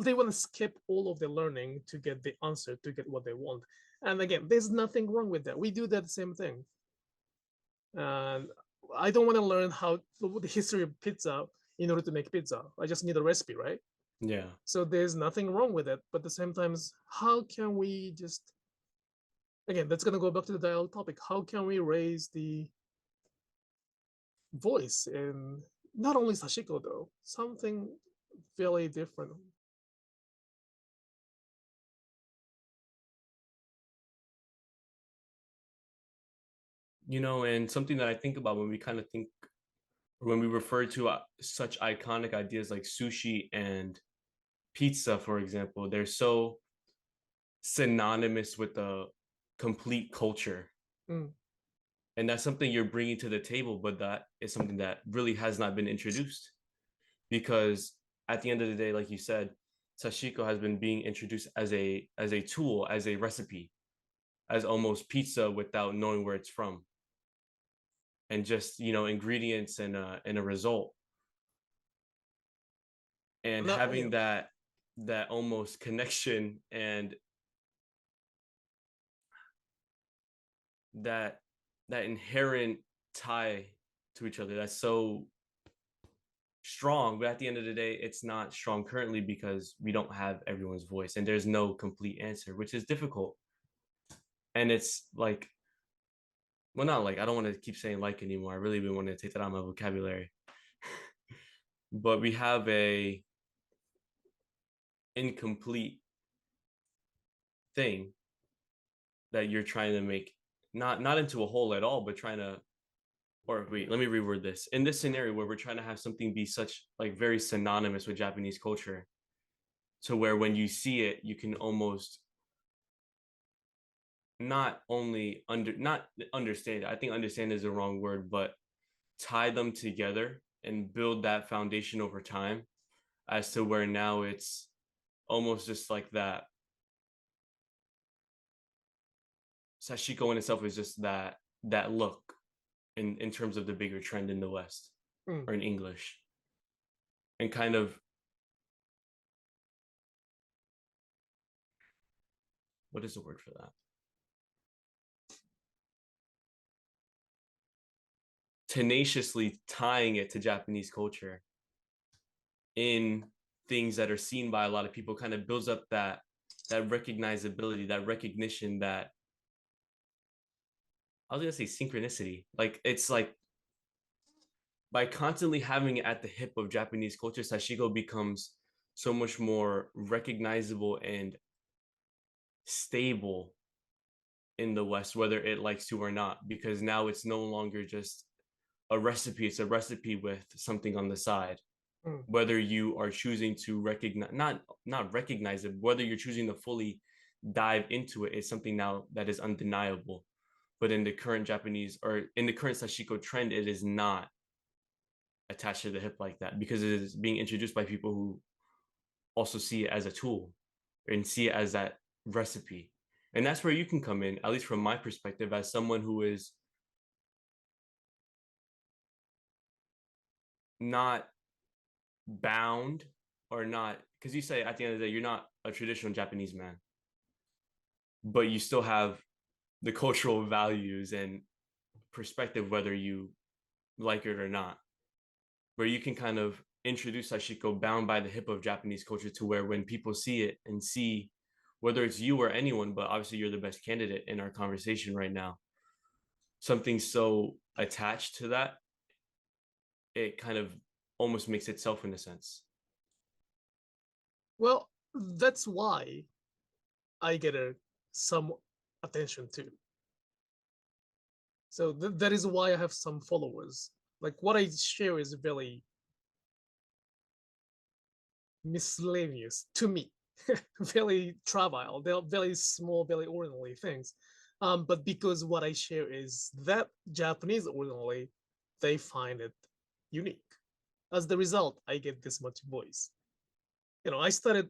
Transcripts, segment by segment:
they want to skip all of the learning to get the answer, to get what they want. And again, there's nothing wrong with that. We do that same thing. And I don't want to learn how the history of pizza in order to make pizza. I just need a recipe, right? Yeah. So there's nothing wrong with it. But at the same time, how can we just, again, that's going to go back to the dialogue topic. How can we raise the voice in not only Sashiko, though, something very different? And something that I think about when we kind of think, when we refer to such iconic ideas like sushi and pizza, for example, they're so synonymous with the complete culture. Mm. And that's something you're bringing to the table, but that is something that really has not been introduced. Because at the end of the day, like you said, sashiko has been being introduced as a tool, as a recipe, as almost pizza without knowing where it's from, and just ingredients and a result, and Not, having that almost connection and that that inherent tie to each other that's so strong. But at the end of the day, it's not strong currently because we don't have everyone's voice and there's no complete answer, which is difficult. And it's like, well, not like, I don't want to keep saying like anymore. I really want to take that out of my vocabulary. But we have a incomplete thing that you're trying to make not into a whole at all, but trying to, or wait, let me reword this. In this scenario where we're trying to have something be such like very synonymous with Japanese culture, to where when you see it, you can almost not only not understand it. I think understand is the wrong word, but tie them together and build that foundation over time, as to where now it's almost just like that. Sashiko in itself is just that look in terms of the bigger trend in the West mm. or in English, and kind of, what is the word for that? Tenaciously tying it to Japanese culture in things that are seen by a lot of people, kind of builds up that recognizability, that recognition, that, I was gonna say synchronicity. Like, it's like by constantly having it at the hip of Japanese culture, Sashiko becomes so much more recognizable and stable in the West, whether it likes to or not, because now it's no longer just a recipe, it's a recipe with something on the side. Mm. Whether you are choosing to recognize, not recognize it, whether you're choosing to fully dive into it, is something now that is undeniable. But in the current Japanese, or in the current sashiko trend, it is not attached to the hip like that, because it is being introduced by people who also see it as a tool and see it as that recipe. And that's where you can come in, at least from my perspective, as someone who is not bound, or not, because you say at the end of the day you're not a traditional Japanese man, but you still have the cultural values and perspective, whether you like it or not, where you can kind of introduce sashiko bound by the hip of Japanese culture, to where when people see it and see, whether it's you or anyone, but obviously you're the best candidate in our conversation right now, something so attached to that, it kind of almost makes itself in a sense. Well, that's why I get some attention too. So that is why I have some followers. Like what I share is very miscellaneous to me, very trivial. They're very small, very ordinary things. But because what I share is that Japanese ordinary, they find it unique. As the result, I get this much voice. I started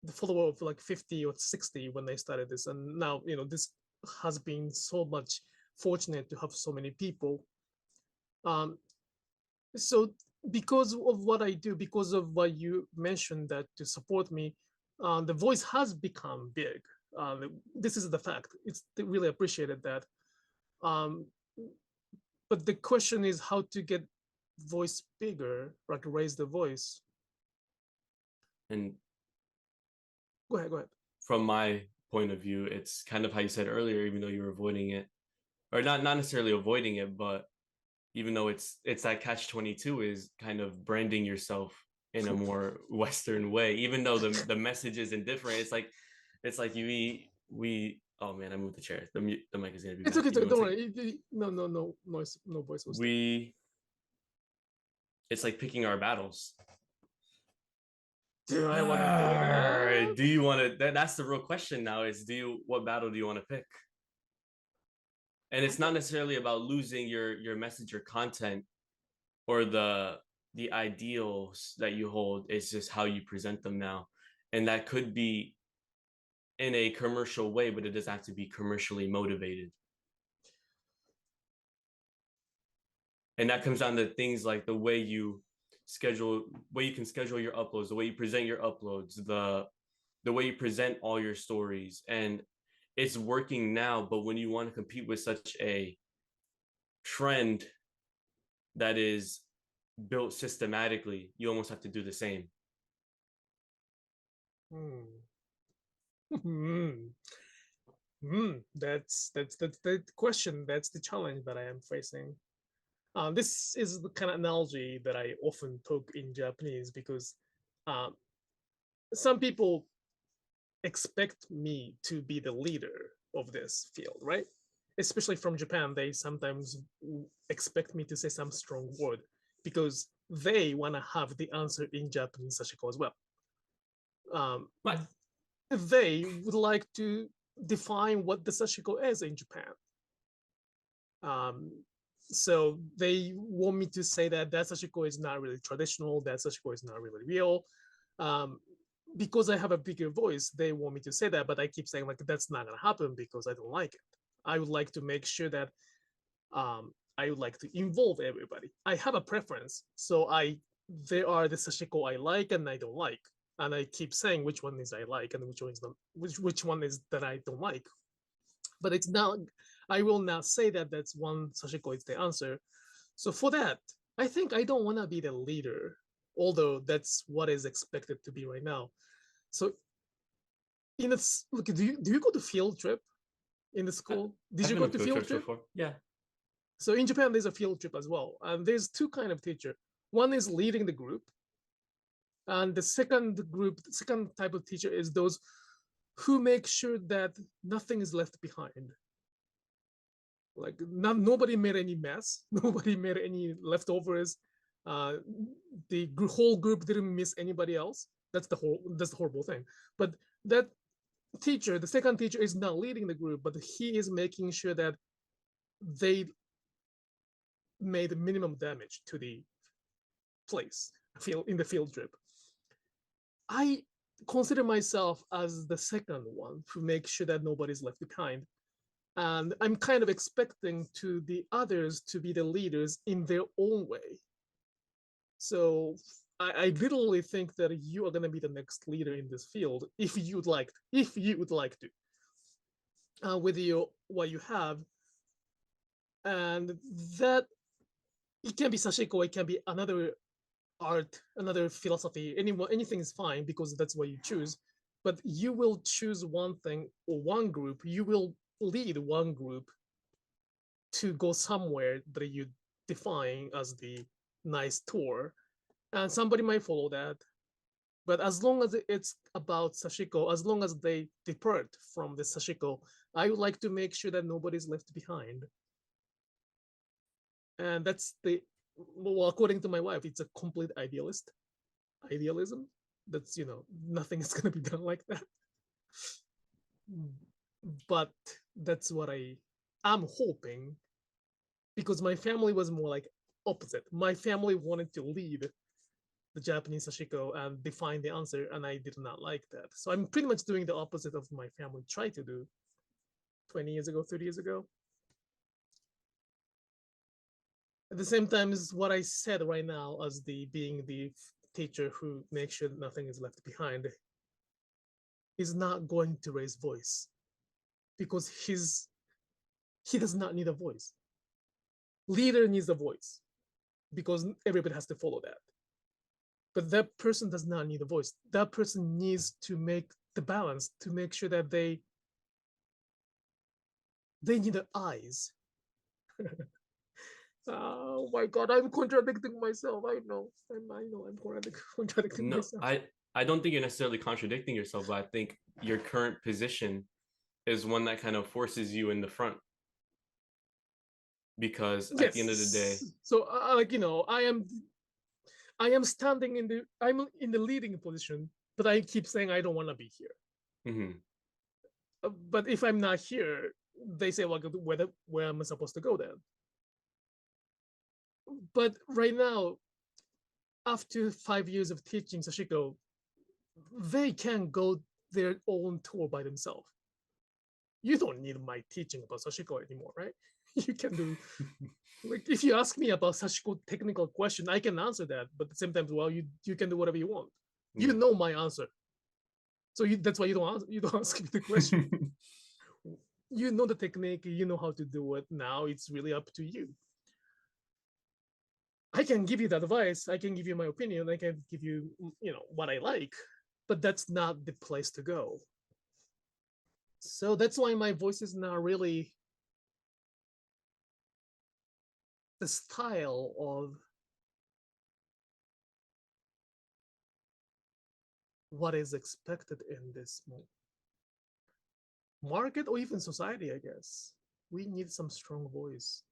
the follower of like 50 or 60 when I started this, and now this has been so much fortunate to have so many people. Um, so because of what I do, because of what you mentioned that to support me, the voice has become big. This is the fact. It's really appreciated that. Um, but the question is how to get voice bigger, like raise the voice. And Go ahead, go ahead. from my point of view, it's kind of how you said earlier, even though you were avoiding it, or not necessarily avoiding it, but even though it's that catch-22 is kind of branding yourself in a more Western way, even though the message isn't different. It's like we oh man, I moved the chair. The mic is gonna be It's back. okay, don't worry. No noise, no voice was it's like picking our battles. Do I want to do that? Do you want to? That's the real question now. Is what battle do you want to pick? And it's not necessarily about losing your message or content or the ideals that you hold. It's just how you present them now, and that could be in a commercial way, but it doesn't have to be commercially motivated. And that comes down to things like the way you can schedule your uploads, the way you present your uploads, the way you present all your stories. And it's working now, but when you want to compete with such a trend that is built systematically, you almost have to do the same. That's the question. That's the challenge that I am facing. This is the kind of analogy that I often talk in Japanese because some people expect me to be the leader of this field, right? Especially from Japan, they sometimes expect me to say some strong word because they want to have the answer in Japanese Sashiko as well. They would like to define what the Sashiko is in Japan. So they want me to say that Sashiko is not really traditional, that Sashiko is not really real. Because I have a bigger voice, they want me to say that, but I keep saying like that's not gonna happen because I don't like it. I would like to make sure that I would like to involve everybody. I have a preference, so there are the Sashiko I like and I don't like, and I keep saying which one is I like and which one is not, which one is that I don't like. But it's not. I will not say that that's one Sashiko is the answer. So for that, I think I don't want to be the leader, although that's what is expected to be right now. So, look, do you go to field trip in the school? Did you go to field trip before? Yeah. So in Japan, there's a field trip as well, and there's two kind of teacher. One is leading the group, and the second type of teacher is those who make sure that nothing is left behind. Like nobody made any mess, nobody made any leftovers. The whole group didn't miss anybody else. That's the horrible thing. But that teacher, the second teacher, is not leading the group, but he is making sure that they made minimum damage to the place in the field trip. I consider myself as the second one to make sure that nobody's left behind. And I'm kind of expecting to the others to be the leaders in their own way. So I literally think that you are going to be the next leader in this field if you would like to, with what you have. And that it can be Sashiko, it can be another art, another philosophy, anything is fine because that's what you choose. But you will choose one thing or one group. You will lead one group to go somewhere that you define as the nice tour, and somebody might follow that. But as long as it's about Sashiko, as long as they depart from the Sashiko, I would like to make sure that nobody's left behind. And that's well, according to my wife, it's a complete idealism. That's, nothing is going to be done like that. But that's what I'm hoping, because my family was more like opposite. My family wanted to lead the Japanese Sashiko and define the answer, and I did not like that. So I'm pretty much doing the opposite of my family tried to do 20 years ago, 30 years ago. At the same time, is what I said right now as the being the teacher who makes sure that nothing is left behind, is not going to raise voice because he does not need a voice. Leader needs a voice because everybody has to follow that. But that person does not need a voice. That person needs to make the balance, to make sure that they need the eyes. Oh my god, I'm contradicting myself. I know I'm contradicting No, myself. I don't think you're necessarily contradicting yourself, but I think your current position is one that kind of forces you in the front, because at the end of the day, Yes. So I am standing I'm in the leading position, but I keep saying I don't want to be here. mhm, But if I'm not here, they say, well, where am I supposed to go then? But right now, after 5 years of teaching Sashiko, they can go their own tour by themselves. You don't need my teaching about Sashiko anymore, right? You can do, like, if you ask me about Sashiko technical question, I can answer that. But at the same time, well, you can do whatever you want. You yeah. know my answer, so that's why you don't ask me the question. You know the technique, you know how to do it. Now it's really up to you. I can give you the advice, I can give you my opinion, I can give you, what I like, but that's not the place to go. So that's why my voice is not really the style of what is expected in this market or even society, I guess. We need some strong voice.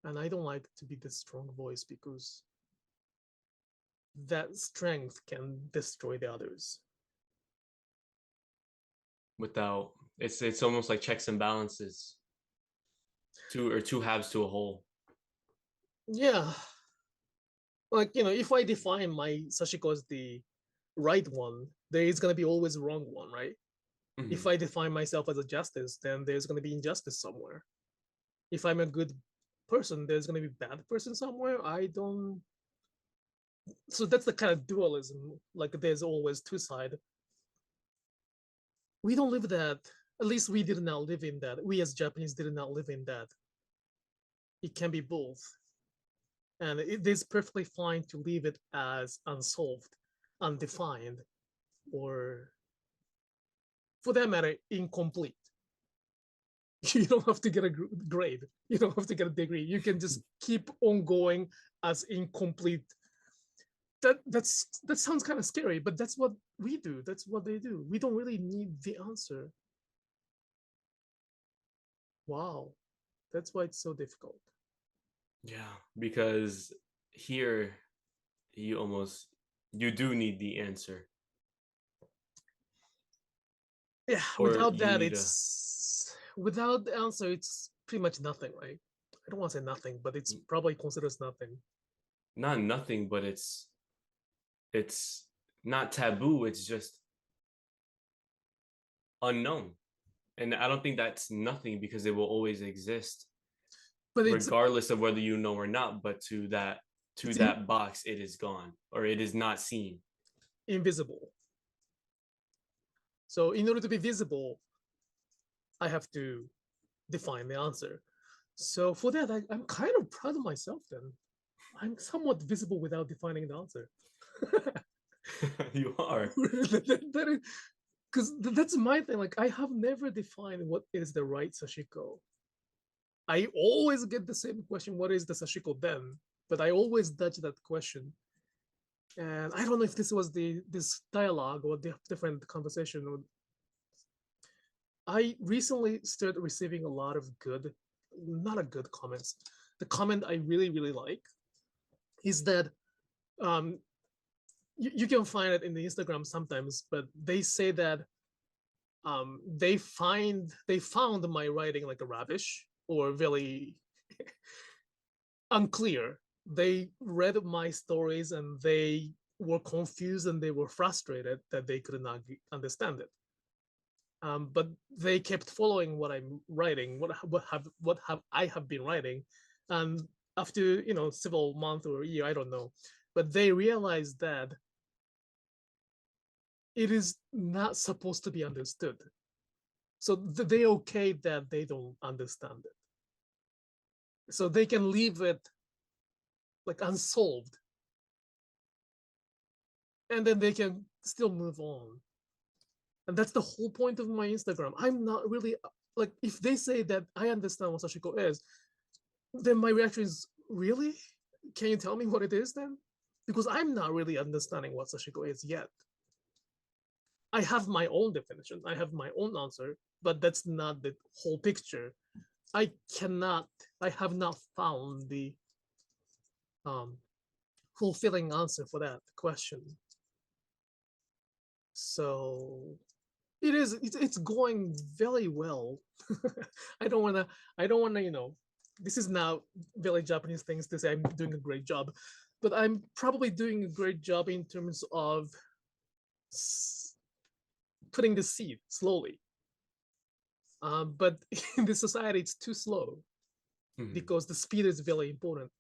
And I don't like to be the strong voice because that strength can destroy the others. Without, it's almost like checks and balances, two halves to a whole. Yeah. Like, if I define my Sashiko as the right one, there is going to be always wrong one, right? If Mhm. I define myself as a justice, then there's going to be injustice somewhere. If I'm a good person, there's going to be bad person somewhere. I don't. So that's the kind of dualism. Like there's always two sides. We don't live that. At least we did not live in that. We as Japanese did not live in that. It can be both, and it is perfectly fine to leave it as unsolved, undefined, or for that matter, incomplete. You don't have to get a grade. You don't have to get a degree. You can just keep on going as incomplete. That sounds kind of scary, but that's what we do. That's what they do. We don't really need the answer. Wow, that's why it's so difficult. Yeah, because here you do need the answer, Yeah, or you need a, without the answer, it's pretty much nothing, right? I don't want to say nothing, but it's probably considered nothing. not nothing, but it's not taboo, it's just unknown. And I don't think that's nothing, because it will always exist But regardless of whether you know or not. But to it's that box, it is gone, or it is not seen. invisible. So in order to be visible, I have to define the answer. So for that, I'm kind of proud of myself then. I'm somewhat visible without defining the answer. You are. Because that's my thing. Like I have never defined what is the right Sashiko. I always get the same question, what is the Sashiko then? But I always dodge that question. And I don't know if this was this dialogue or the different conversation. I recently started receiving a lot of good, not a good comments. The comment I really, really like is that um, you can find it in the Instagram sometimes, but they say that they found my writing like a rubbish or very unclear. They read my stories and they were confused and they were frustrated that they could not understand it. But they kept following what I'm writing, what have I have been writing, and after several months or a year, I don't know, but they realized that it is not supposed to be understood. So they're okay that they don't understand it. So they can leave it like unsolved, and then they can still move on. And that's the whole point of my Instagram. I'm not really like, if they say that I understand what Sashiko is, then my reaction is, really? Can you tell me what it is then? Because I'm not really understanding what Sashiko is yet. I have my own definition, I have my own answer, but that's not the whole picture. I have not found the fulfilling answer for that question. So it's going very well. I don't wanna, this is now very Japanese things to say I'm doing a great job, but I'm probably doing a great job in terms of putting the seed slowly. But in this society, it's too slow because the speed is very important.